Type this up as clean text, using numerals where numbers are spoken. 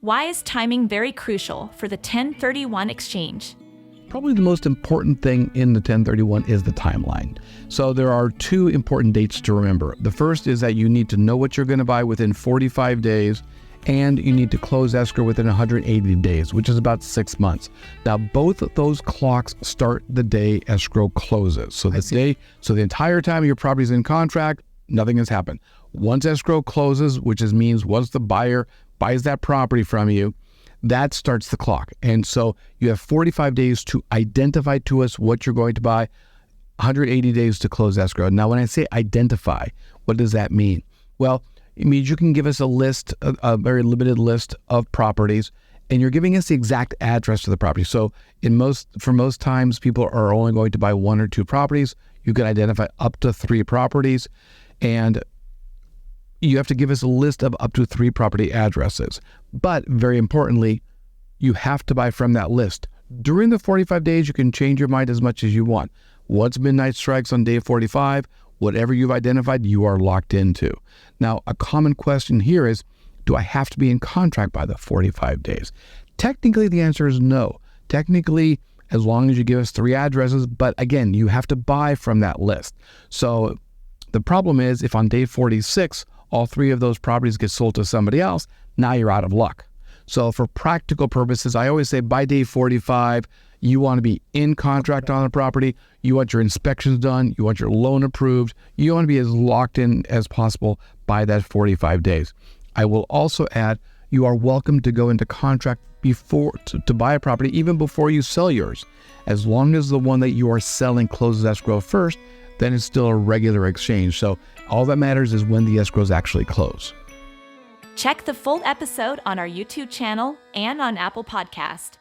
Why is timing very crucial for the 1031 exchange? Probably the most important thing in the 1031 is the timeline. So there are two important dates to remember. The first is that you need to know what you're going to buy within 45 days, and you need to close escrow within 180 days, which is about 6 months. Now, both of those clocks start the day escrow closes. So the entire time your property is in contract, nothing has happened. Once escrow closes, which means once the buyer buys that property from you, that starts the clock. And so you have 45 days to identify to us what you're going to buy, 180 days to close escrow. Now, when I say identify, what does that mean? Well, it means you can give us a list, a very limited list of properties, and you're giving us the exact address to the property. So for most times, people are only going to buy 1 or 2 properties. You can identify up to 3 properties, and you have to give us a list of up to 3 property addresses. But very importantly, you have to buy from that list. During the 45 days, you can change your mind as much as you want. Once midnight strikes on day 45, whatever you've identified, you are locked into. Now, a common question here is, do I have to be in contract by the 45 days? Technically, the answer is no. Technically, as long as you give us 3 addresses, but again, you have to buy from that list. So the problem is, if on day 46, all 3 of those properties get sold to somebody else, now you're out of luck. So for practical purposes, I always say by day 45, you want to be in contract on the property. You want your inspections done. You want your loan approved. You want to be as locked in as possible by that 45 days. I will also add, you are welcome to go into contract before to buy a property, even before you sell yours. As long as the one that you are selling closes escrow first, then it's still a regular exchange. So all that matters is when the escrows actually close. Check the full episode on our YouTube channel and on Apple Podcast.